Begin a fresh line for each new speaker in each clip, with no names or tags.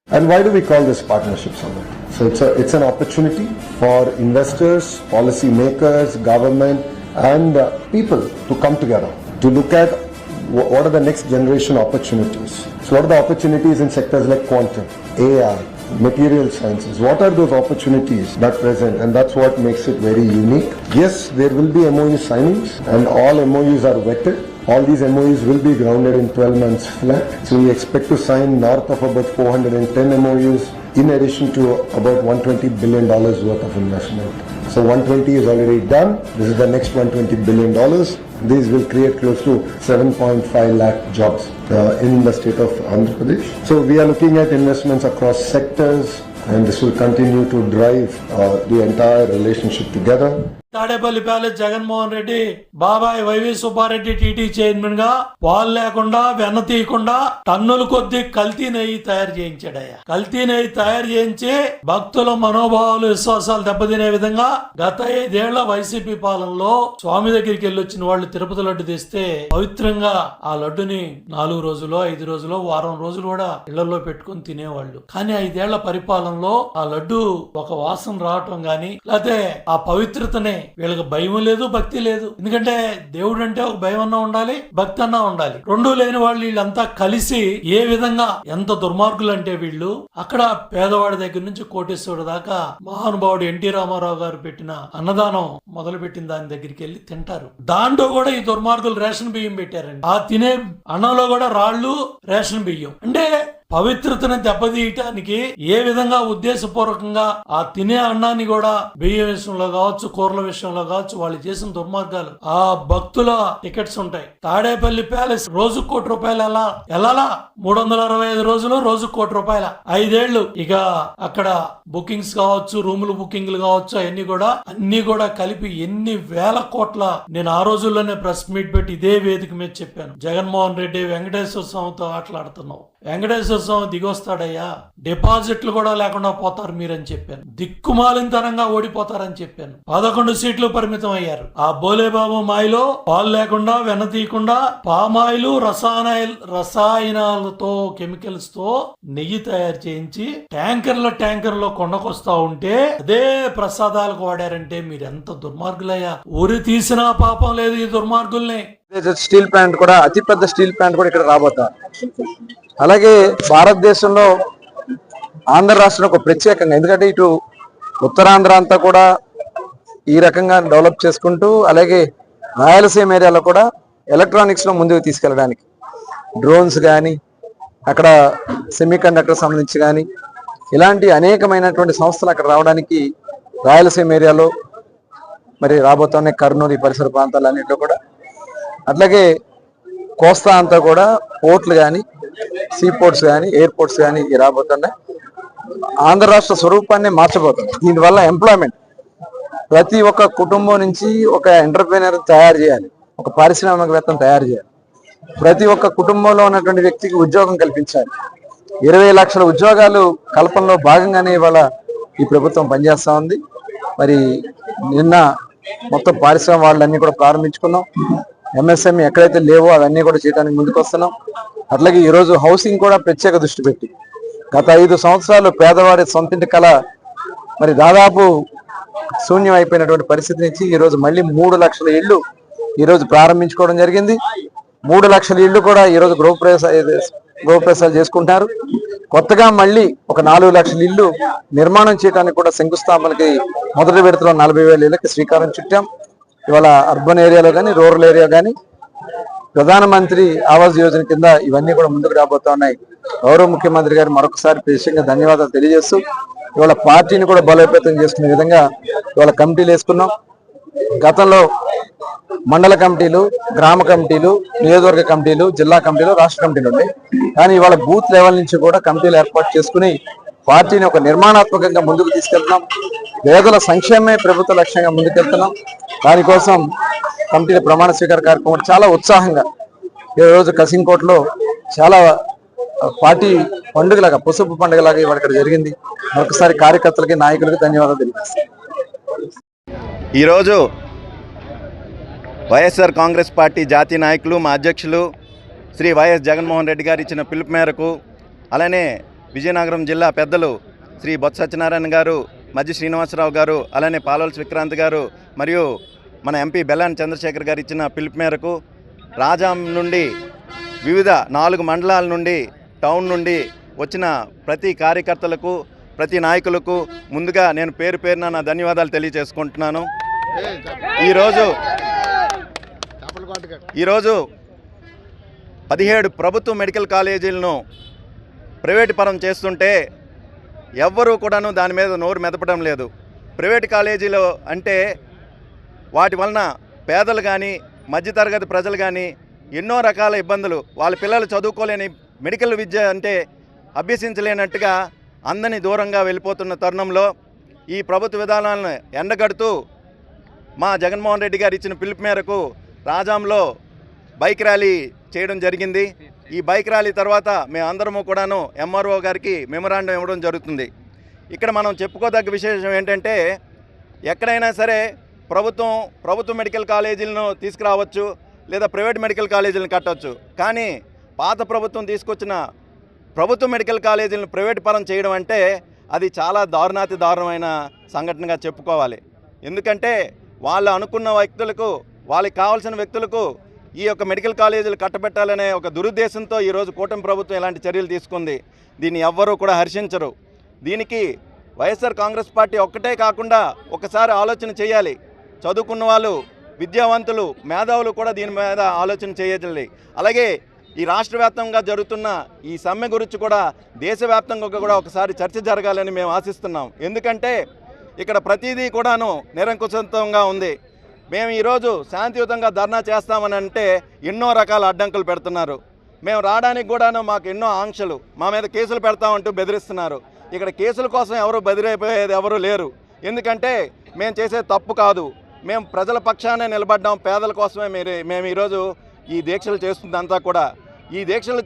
And why do we call this Partnership Summit? So it's an opportunity for investors, policy makers, government, and people to come together to look at what are the next generation opportunities. So what are the opportunities in sectors like quantum, AI, material sciences? What are those opportunities that present? And that's what makes it very unique. Yes, there will be MOU signings, and all MOUs are vetted. All these MOUs will be grounded in 12 months flat. So we expect to sign north of about 410 MOUs in addition to about $120 billion worth of investment. So 120 is already done. This is the next $120 billion. These will create close to 7.5 lakh jobs in the state of Andhra Pradesh. So we are looking at investments across sectors, and this will continue to drive the entire relationship together.
Tadepalli palace Jaganmohan Reddy బాబాయ్ YV Subbareddy TT chairman గా పాలు లేకుండా వెన్న తీయకుండా టన్నుల కొద్ది కల్తీ నెయ్యి తయారు చేయించాడయ్యా. కల్తీ నెయ్యి తయారు చేయించి భక్తుల మనోభావాలు విశ్వాసాలు దెబ్బతినే విధంగా గత 5 ఏళ్ల వైసీపీ పాలనలో స్వామి దగ్గరికి వెళ్ళి వచ్చిన వాళ్ళు తిరుపతి లడ్డు తెస్తే పవిత్రంగా ఆ లడ్డుని 4 రోజులు 5 రోజులు వారం రోజులు కూడా ఇళ్లలో పెట్టుకుని తినేవాళ్ళు. కానీ 5 ఏళ్ల పరిపాలనలో ఆ లడ్డు ఒక వాసన రావటం గాని లేకపోతే ఆ పవిత్రతని వీళ్ళకి భయం లేదు, భక్తి లేదు. ఎందుకంటే దేవుడు అంటే ఒక భయం అన్నా ఉండాలి, భక్తి అన్నా ఉండాలి. రెండూ లేని వాళ్ళు వీళ్ళంతా కలిసి ఏ విధంగా ఎంత దుర్మార్గులు అంటే వీళ్ళు అక్కడ పేదవాడి దగ్గర నుంచి కోటేశ్వరుడు దాకా మహానుభావుడు ఎన్టీ రామారావు గారు పెట్టిన అన్నదానం మొదలు పెట్టిన దాని దగ్గరికి వెళ్ళి తింటారు. దాంట్లో కూడా ఈ దుర్మార్గులు రేషన్ బియ్యం పెట్టారండి. ఆ తినే అన్నంలో కూడా రాళ్లు రేషన్ బియ్యం. అంటే పవిత్రతను దెబ్బతీయటానికి ఏ విధంగా ఉద్దేశపూర్వకంగా ఆ తినే అన్నాన్ని కూడా బియ్యం విషయంలో కావచ్చు, కూరల విషయంలో కావచ్చు వాళ్ళు చేసిన దుర్మార్గాలు. ఆ భక్తుల టికెట్స్ ఉంటాయి. తాడేపల్లి ప్యాలెస్ రోజు ₹1 ఎలా 365 రోజులు రోజు ₹1 5 ఏళ్లు. ఇక అక్కడ బుకింగ్స్ కావచ్చు, రూములు బుకింగ్లు కావచ్చు, అన్ని కూడా కలిపి ఎన్ని వేల కోట్ల. నేను ఆ రోజుల్లోనే ప్రెస్ మీట్ పెట్టి ఇదే వేదిక మీద చెప్పాను, జగన్మోహన్ రెడ్డి వెంకటేశ్వర స్వామితో ఆటలాడుతున్నావు, వెంకటేశ్వర స్వామి దిగొస్తాడయ్యా, డిపాజిట్లు కూడా లేకుండా పోతారు మీరని చెప్పాను. దిక్కుమాలినతనంగా ఓడిపోతారని చెప్పాను. 11 సీట్లు పరిమితం అయ్యారు. ఆ బోలేబాబు మాయలో పాలు లేకుండా వెన్న తీయకుండా పామాయిలు రసాయనాలతో కెమికల్స్ తో నెయ్యి తయారు చేయించి ట్యాంకర్లో కొండకొస్తా ఉంటే అదే ప్రసాదాలకు వాడారంటే మీరెంత దుర్మార్గులయ్యా. ఊరి తీసినా పాపం లేదు ఈ దుర్మార్గుల్ని.
స్టీల్ ప్లాంట్ కూడా, అతిపెద్ద స్టీల్ ప్లాంట్ కూడా ఇక్కడ రాబోతా. అలాగే భారతదేశంలో ఆంధ్ర రాష్ట్రం ఒక ప్రత్యేకంగా, ఎందుకంటే ఇటు ఉత్తరాంధ్ర అంతా కూడా ఈ రకంగా డెవలప్ చేసుకుంటూ, అలాగే రాయలసీమ ఏరియాలో కూడా ఎలక్ట్రానిక్స్ లో ముందుకు తీసుకెళ్ళడానికి డ్రోన్స్ కానీ, అక్కడ సెమీ కండక్టర్ సంబంధించి కానీ ఇలాంటి అనేకమైనటువంటి సంస్థలు అక్కడ రావడానికి రాయలసీమ ఏరియాలో మరి రాబోతున్నాయి. కర్నూలు పరిసర ప్రాంతాలన్నింటిలో కూడా, అట్లాగే కోస్తా అంతా కూడా పోర్ట్లు కానీ, సీ పోర్ట్స్ కానీ, ఎయిర్పోర్ట్స్ కానీ రాబోతున్నాయి. ఆంధ్ర రాష్ట్ర స్వరూపాన్ని మార్చబోతుంది. దీనివల్ల ఎంప్లాయ్మెంట్, ప్రతి ఒక్క కుటుంబం నుంచి ఒక ఎంటర్ప్రీనర్ తయారు చేయాలి, ఒక పారిశ్రామికవేత్తను తయారు చేయాలి. ప్రతి ఒక్క కుటుంబంలో ఉన్నటువంటి వ్యక్తికి ఉద్యోగం కల్పించాలి. 20 లక్షల ఉద్యోగాలు కల్పనలో భాగంగానే ఇవాళ ఈ ప్రభుత్వం పనిచేస్తా ఉంది. మరి నిన్న మొత్తం పారిశ్రామిక వాళ్ళన్నీ కూడా ప్రారంభించుకున్నాం. ఎంఎస్ఎంఈ ఎక్కడైతే లేవో అవన్నీ కూడా చేయడానికి ముందుకు వస్తున్నాం. అట్లాగే ఈరోజు హౌసింగ్ కూడా ప్రత్యేక దృష్టి పెట్టి గత 5 సంవత్సరాలు పేదవాడి సొంతింటి కళ మరి దాదాపు శూన్యం అయిపోయినటువంటి పరిస్థితి నుంచి ఈరోజు మళ్ళీ 3 లక్షల ఇళ్లు ఈరోజు ప్రారంభించుకోవడం జరిగింది. 3 లక్షల ఇళ్లు కూడా ఈరోజు గృహప్రవేశాలు చేసుకుంటారు. కొత్తగా మళ్ళీ ఒక 4 లక్షల ఇళ్లు నిర్మాణం చేయడానికి కూడా శంకుస్థాపనకి మొదటి విడతలో 40,000 ఇళ్లకి శ్రీకారం చుట్టాం. ఇవాళ అర్బన్ ఏరియాలో కానీ, రూరల్ ఏరియా కానీ ప్రధానమంత్రి ఆవాస్ యోజన కింద ఇవన్నీ కూడా ముందుకు రాబోతా ఉన్నాయి. గౌరవ ముఖ్యమంత్రి గారు మరొకసారి ప్రత్యేకంగా ధన్యవాదాలు తెలియజేస్తూ ఇవాళ పార్టీని కూడా బలోపేతం చేసుకునే విధంగా ఇవాళ కమిటీలు వేసుకున్నాం. గతంలో మండల కమిటీలు, గ్రామ కమిటీలు, నియోజకవర్గ కమిటీలు, జిల్లా కమిటీలు, రాష్ట్ర కమిటీలు ఉన్నాయి. కానీ ఇవాళ బూత్ లెవెల్ నుంచి కూడా కమిటీలు ఏర్పాటు చేసుకుని పార్టీని ఒక నిర్మాణాత్మకంగా ముందుకు తీసుకెళ్తున్నాం. పేదల సంక్షేమమే ప్రభుత్వ లక్ష్యంగా ముందుకెళ్తున్నాం. దానికోసం కమిటీల ప్రమాణ స్వీకార కార్యక్రమం చాలా ఉత్సాహంగా ఈ రోజు కసింకోటలో చాలా పార్టీ పండుగలాగా, పసుపు పండుగలాగా ఇవాళ ఇక్కడ జరిగింది. మరొకసారి కార్యకర్తలకి, నాయకులకి ధన్యవాదాలు తెలియజేస్తాను.
ఈరోజు వైఎస్ఆర్ కాంగ్రెస్ పార్టీ జాతీయ నాయకులు మా అధ్యక్షులు శ్రీ వైఎస్ జగన్మోహన్ రెడ్డి గారు ఇచ్చిన పిలుపు మేరకు, అలానే విజయనగరం జిల్లా పెద్దలు శ్రీ బొత్స సత్యనారాయణ గారు, మధ్య శ్రీనివాసరావు గారు, అలానే పాలవలసి విక్రాంత్ గారు మరియు మన ఎంపీ బెల్లాని చంద్రశేఖర్ గారు ఇచ్చిన పిలుపు మేరకు రాజాం నుండి వివిధ 4 మండలాల నుండి టౌన్ నుండి వచ్చిన ప్రతి కార్యకర్తలకు, ప్రతి నాయకులకు ముందుగా నేను పేరు పేరున నా ధన్యవాదాలు తెలియజేసుకుంటున్నాను. ఈరోజు 17 ప్రభుత్వ మెడికల్ కాలేజీలను ప్రైవేటు పరం చేస్తుంటే ఎవ్వరూ కూడాను దాని మీద నోరు మెదపడం లేదు. ప్రైవేటు కాలేజీలు అంటే వాటి వలన పేదలు కానీ, మధ్యతరగతి ప్రజలు కానీ ఎన్నో రకాల ఇబ్బందులు, వాళ్ళ పిల్లలు చదువుకోలేని, మెడికల్ విద్య అంటే అభ్యసించలేనట్టుగా అందని దూరంగా వెళ్ళిపోతున్న తరుణంలో ఈ ప్రభుత్వ విధానాలను ఎండగడుతూ మా జగన్మోహన్ రెడ్డి గారు ఇచ్చిన పిలుపు మేరకు రాజాంలో బైక్ ర్యాలీ చేయడం జరిగింది. ఈ బైక్ ర్యాలీ తర్వాత మేమందరము కూడాను ఎంఆర్ఓ గారికి మెమొరాండం ఇవ్వడం జరుగుతుంది. ఇక్కడ మనం చెప్పుకోదగ్గ విశేషం ఏంటంటే, ఎక్కడైనా సరే ప్రభుత్వ మెడికల్ కాలేజీలను తీసుకురావచ్చు, లేదా ప్రైవేట్ మెడికల్ కాలేజీలను కట్టవచ్చు. కానీ పాత ప్రభుత్వం తీసుకొచ్చిన ప్రభుత్వ మెడికల్ కాలేజీలను ప్రైవేట్ పరం చేయడం అంటే అది చాలా దారుణాతి దారుణమైన సంఘటనగా చెప్పుకోవాలి. ఎందుకంటే వాళ్ళు అనుకున్న వ్యక్తులకు, వాళ్ళకి కావాల్సిన వ్యక్తులకు ఈ యొక్క మెడికల్ కాలేజీలు కట్టబెట్టాలనే ఒక దురుద్దేశంతో ఈరోజు కూటమి ప్రభుత్వం ఇలాంటి చర్యలు తీసుకుంది. దీన్ని ఎవ్వరూ కూడా హర్షించరు. దీనికి వైఎస్ఆర్ కాంగ్రెస్ పార్టీ ఒక్కటే కాకుండా ఒకసారి ఆలోచన చేయాలి. చదువుకున్న వాళ్ళు, విద్యావంతులు, మేధావులు కూడా దీని మీద ఆలోచన చేయాలి. అలాగే ఈ రాష్ట్ర వ్యాప్తంగా జరుగుతున్న ఈ సమ్మె గురించి కూడా దేశవ్యాప్తంగా కూడా ఒకసారి చర్చ జరగాలని మేము ఆశిస్తున్నాం. ఎందుకంటే ఇక్కడ ప్రతిదీ కూడాను నిరంకుశంగా ఉంది. మేము ఈరోజు శాంతియుతంగా ధర్నా చేస్తామని అంటే ఎన్నో రకాల అడ్డంకులు పెడుతున్నారు. మేము రావడానికి కూడాను మాకు ఎన్నో ఆంక్షలు, మా మీద కేసులు పెడతామంటూ బెదిరిస్తున్నారు. ఇక్కడ కేసుల కోసం ఎవరు బెదిరైపోయేది ఎవరు లేరు. ఎందుకంటే మేము చేసే తప్పు కాదు, మేము ప్రజల పక్షానే నిలబడ్డాం, పేదల కోసమే మేము ఈరోజు ఈ దీక్షలు చేస్తుందంతా కూడా. ఈ దీక్షలు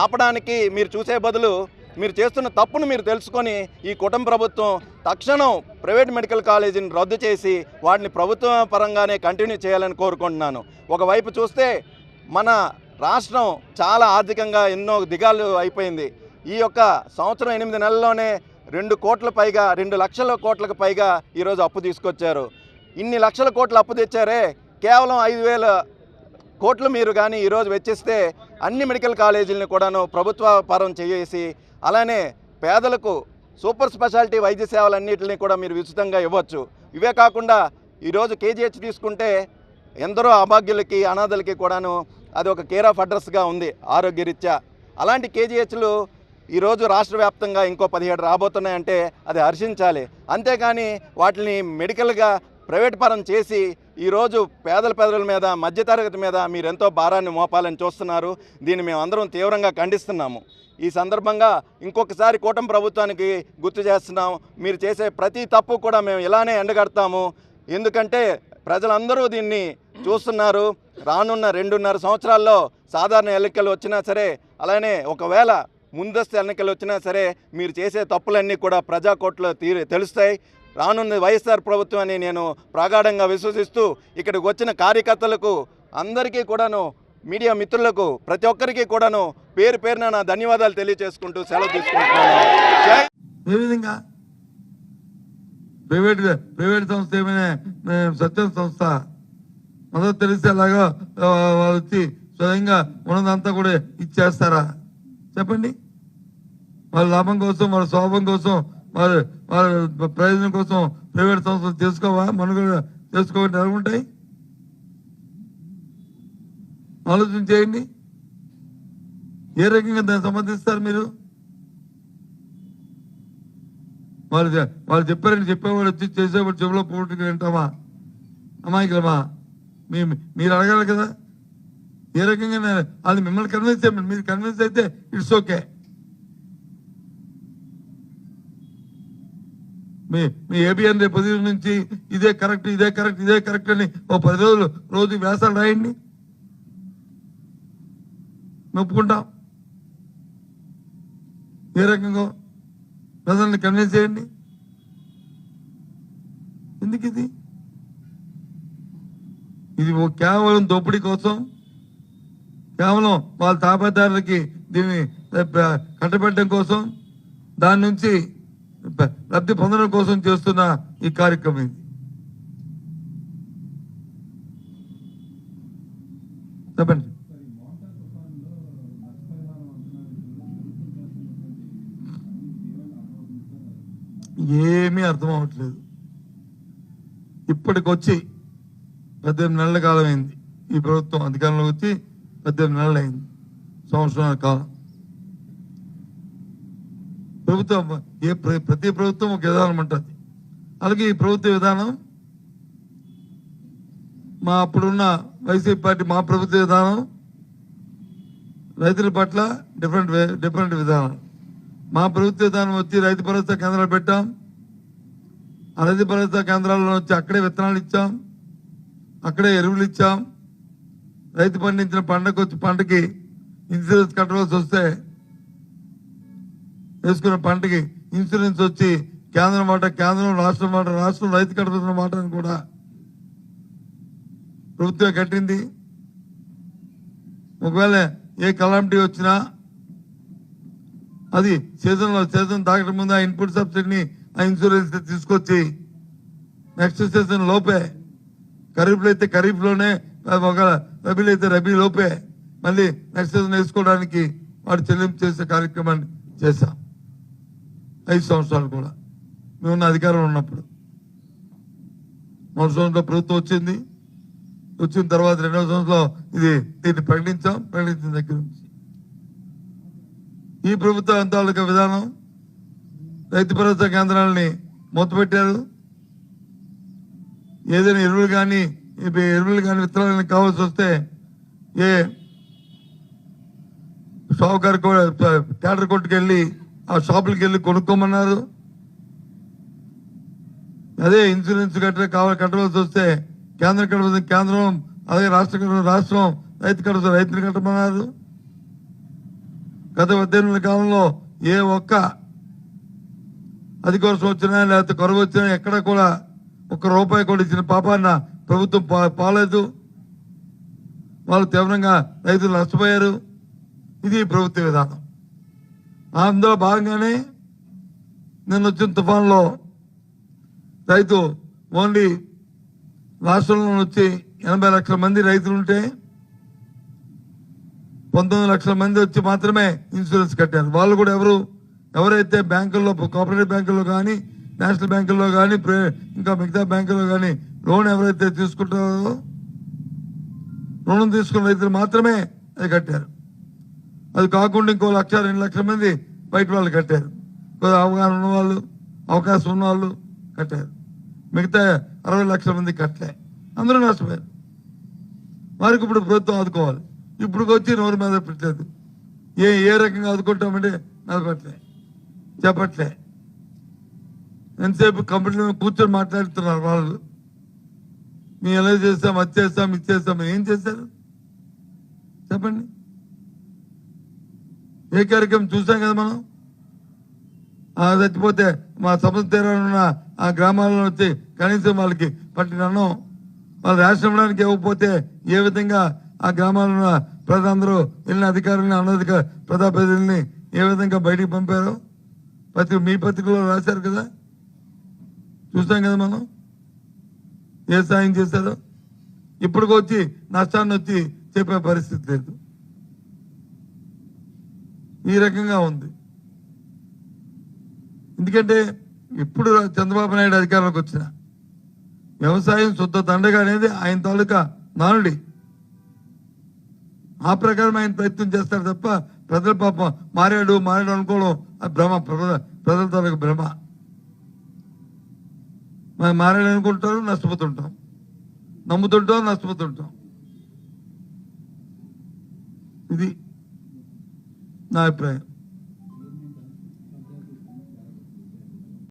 ఆపడానికి మీరు చూసే బదులు మీరు చేస్తున్న తప్పును మీరు తెలుసుకొని ఈ కుటుంబ ప్రభుత్వం తక్షణం ప్రైవేట్ మెడికల్ కాలేజీని రద్దు చేసి వాటిని ప్రభుత్వ పరంగానే కంటిన్యూ చేయాలని కోరుకుంటున్నాను. ఒకవైపు చూస్తే మన రాష్ట్రం చాలా ఆర్థికంగా ఎన్నో దిగాలు అయిపోయింది. ఈ యొక్క సంవత్సరం 8 నెలల్లోనే 2 కోట్ల పైగా, 2 లక్షల కోట్లకు పైగా ఈరోజు అప్పు తీసుకొచ్చారు. ఇన్ని లక్షల కోట్ల అప్పు తెచ్చారే, కేవలం 5,000 కోట్లు మీరు కానీ ఈరోజు వెచ్చిస్తే అన్ని మెడికల్ కాలేజీలను కూడాను ప్రభుత్వ పరం చేసి, అలానే పేదలకు సూపర్ స్పెషాలిటీ వైద్య సేవలన్నింటినీ కూడా మీరు ఉచితంగా ఇవ్వచ్చు. ఇవే కాకుండా ఈరోజు కేజీహెచ్ తీసుకుంటే ఎందరో అభాగ్యులకి, అనాథలకి కూడాను అది ఒక కేర్ ఆఫ్ అడ్రస్గా ఉంది ఆరోగ్యరీత్యా. అలాంటి కేజీహెచ్లు ఈరోజు రాష్ట్ర వ్యాప్తంగా ఇంకో 17 రాబోతున్నాయంటే అది హర్షించాలి. అంతేకాని వాటిని మెడికల్గా ప్రైవేట్ పరం చేసి ఈరోజు పేదల మీద, మధ్యతరగతి మీద మీరెంతో భారాన్ని మోపాలని చూస్తున్నారు. దీన్ని మేము అందరం తీవ్రంగా ఖండిస్తున్నాము. ఈ సందర్భంగా ఇంకొకసారి కూటమి ప్రభుత్వానికి గుర్తు చేస్తున్నాం, మీరు చేసే ప్రతి తప్పు కూడా మేము ఇలానే ఎండగడతాము. ఎందుకంటే ప్రజలందరూ దీన్ని చూస్తున్నారు. రానున్న 2.5 సంవత్సరాల్లో సాధారణ ఎన్నికలు వచ్చినా సరే, అలానే ఒకవేళ ముందస్తు ఎన్నికలు వచ్చినా సరే, మీరు చేసే తప్పులన్నీ కూడా ప్రజాకోర్టులో తెలుస్తాయి. రానున్న వైఎస్ఆర్ ప్రభుత్వం అని నేను ప్రగాఢంగా విశ్వసిస్తూ ఇక్కడికి వచ్చిన కార్యకర్తలకు అందరికీ కూడాను, మీడియా మిత్రులకు, ప్రతి ఒక్కరికి కూడాను పేరు పేరున నా ధన్యవాదాలు తెలియజేసుకుంటూ సెలవు తీసుకుంటున్నాను.
ఏ విధంగా ప్రైవేట్ సంస్థ ఏమైనా సత్యం సంస్థ మొదలు తెలిస్తే అలాగా వాళ్ళు వచ్చి స్వయంగా ఉన్నదంతా కూడా ఇచ్చేస్తారా? చెప్పండి. వాళ్ళ లాభం కోసం, వాళ్ళ స్వభావం కోసం, వాళ్ళ ప్రయోజనం కోసం ప్రైవేట్ సంస్థలు చేసుకోవా? మనుగడ చేసుకోవడం ఎలా ఉంటాయి? ఆలోచన చేయండి. ఏ రకంగా దాన్ని సమర్థిస్తారు మీరు? వాళ్ళు చెప్పారని చెప్పేవాడు వచ్చి చేసేవాడు చెవులో పోటీ వింటామా? అమాయకులమా? మీరు అడగాలి కదా. ఏ రకంగా అది మిమ్మల్ని కన్విన్స్ చేయమండి. మీరు కన్విన్స్ అయితే ఇట్స్ ఓకే. మీ ఏబిఎన్ రేపు 10 నుంచి ఇదే కరెక్ట్ అని ఓ 10 రోజులు రోజు వ్యాసాలు రాయండి, ఒప్పుకుంటాం. ఏ రకంగా ప్రజల్ని కన్విన్స్ చేయండి. ఎందుకు ఇది? ఇది కేవలం దోపిడీ కోసం, కేవలం వాళ్ళ తాపేదారులకి దీన్ని కట్టబెట్టడం కోసం, దాని నుంచి లబ్ధి పొందడం కోసం చేస్తున్న ఈ కార్యక్రమం ఇది. చెప్పండి. ఏమీ అర్థం అవ్వట్లేదు. ఇప్పటికొచ్చి 18 నెలల కాలం అయింది ఈ ప్రభుత్వం అధికారంలోకి వచ్చి, 18 నెలలు అయింది, సంవత్సరాల కాలం. ప్రభుత్వం ప్రతి ప్రభుత్వం ఒక విధానం ఉంటుంది. అలాగే ఈ ప్రభుత్వ విధానం మా అప్పుడున్న వైసీపీ పార్టీ మా ప్రభుత్వ విధానం రైతుల పట్ల డిఫరెంట్ విధానం. మా ప్రభుత్వ విధానం వచ్చి రైతు భరోసా కేంద్రాలు పెట్టాం. ఆ రైతు భరోసా కేంద్రాల్లో వచ్చి అక్కడే విత్తనాలు ఇచ్చాం, అక్కడే ఎరువులు ఇచ్చాం. రైతు పండించిన పంటకి ఇన్సూరెన్స్ కట్టవలసి వస్తే వేసుకున్న పంటకి ఇన్సూరెన్స్ వచ్చి కేంద్రం మాట కేంద్రం, రాష్ట్రం మాట రాష్ట్రం, రైతు కట్టవలసిన మాటను కూడా ప్రభుత్వం కట్టింది. ఒకవేళ ఏ కలామిటీ వచ్చినా అది సీజన్ దాకడం ముందు ఆ ఇన్పుట్ సబ్సిడీని, ఆ ఇన్సూరెన్స్ తీసుకొచ్చి నెక్స్ట్ సీజన్ లోపే, ఖరీఫ్లో అయితే ఖరీఫ్లోనే, ఒక రబీలో అయితే రబీ లోపే మళ్ళీ నెక్స్ట్ సీజన్ వేసుకోవడానికి వాడు చెల్లింపు చేసే కార్యక్రమాన్ని చేశాం. 5 సంవత్సరాలు కూడా మేమున్న అధికారంలో ఉన్నప్పుడు. మొదటి సంవత్సరంలో ప్రభుత్వం వచ్చిన తర్వాత 2వ సంవత్సరంలో దీన్ని ప్రకటించిన దగ్గర నుంచి ఈ ప్రభుత్వ తాలూకా విధానం రైతు భరోసా కేంద్రాలని మూతపెట్టారు. ఏదైనా ఎరువులు కానీ విత్తనాలు కావాల్సి వస్తే ఏ షావుకారు థియేటర్ కొట్టుకు వెళ్ళి ఆ షాపులకు వెళ్ళి కొనుక్కోమన్నారు. అదే ఇన్సూరెన్స్ కట్టవలసి వస్తే కేంద్రం కట్టవలసి కేంద్రం, అలాగే రాష్ట్రం రైతుని కట్టమన్నారు. గత 18 నెలల కాలంలో ఏ ఒక్క అధికోసం వచ్చినా లేకపోతే కరువు వచ్చినా ఎక్కడ కూడా ₹1 కూడా ఇచ్చిన పాపాన్న ప్రభుత్వం పాలేదు. వాళ్ళు తీవ్రంగా రైతులు నష్టపోయారు. ఇది ప్రభుత్వ విధానం. అందులో భాగంగానే నిన్న వచ్చిన తుఫాన్లో రైతు ఓన్లీ రాష్ట్రంలో వచ్చి 80 లక్షల మంది రైతులుంటే 19 లక్షల మంది వచ్చి మాత్రమే ఇన్సూరెన్స్ కట్టారు. వాళ్ళు కూడా ఎవరైతే బ్యాంకుల్లో, కోఆపరేటివ్ బ్యాంకుల్లో కానీ, నేషనల్ బ్యాంకుల్లో కానీ, ఇంకా మిగతా బ్యాంకుల్లో కానీ లోన్ ఎవరైతే తీసుకుంటారో రుణం తీసుకున్న రైతులు మాత్రమే అది కట్టారు. అది కాకుండా ఇంకో 1-2 లక్షల మంది బయట వాళ్ళు కట్టారు. అవగాహన ఉన్నవాళ్ళు, అవకాశం ఉన్నవాళ్ళు కట్టారు. మిగతా 60 లక్షల మంది కట్టలే, అందరూ నష్టపోయారు. వారికి ఇప్పుడు ప్రభుత్వం ఆదుకోవాలి. ఇప్పుడు వచ్చి నోరు మీద పెట్టలేదు. ఏ రకంగా ఆదుకుంటామంటే నడపట్లే, చెప్పట్లే. ఎంతసేపు కంపెనీలో కూర్చొని మాట్లాడుతున్నారు వాళ్ళు. మేము ఎలా చేస్తాం, అది చేస్తాం, ఇది చేస్తాం. ఏం చేశారు చెప్పండి? ఏ కార్యక్రమం చూసాం కదా మనం. చచ్చిపోతే మా సముద్ర తీరాలున్న ఆ గ్రామాల్లో వచ్చి కనీసం వాళ్ళకి పట్టిన అన్నం వాళ్ళు రేషన్ ఇవ్వడానికి ఇవ్వకపోతే ఏ విధంగా ఆ గ్రామాల్లో ప్రజలందరూ వెళ్ళిన అధికారులని, ప్రజాప్రతినిధుల్ని ఏ విధంగా బయటికి పంపారో మీ పత్రికలో రాశారు కదా, చూసాం కదా మనం. ఏ సాయం చేశారో ఇప్పటికొచ్చి నష్టాన్ని వచ్చి చెప్పే పరిస్థితి లేదు. ఈ రకంగా ఉంది. ఎందుకంటే ఇప్పుడు చంద్రబాబు నాయుడు అధికారంలోకి వచ్చిన వ్యవసాయం శుద్ధ దండగా అనేది ఆయన తాలూకా నానుడి. ఆ ప్రకారం ఆయన ప్రయత్నం చేస్తారు తప్ప ప్రజల పాపం మారాడు అనుకోవడం భ్రమ, ప్రజల తాలూకా భ్రమ. మనం మారాడు అనుకుంటారు, నష్టపోతుంటాం, నమ్ముతుంటాం, నష్టపోతుంటాం. ఇది నా అభిప్రాయం.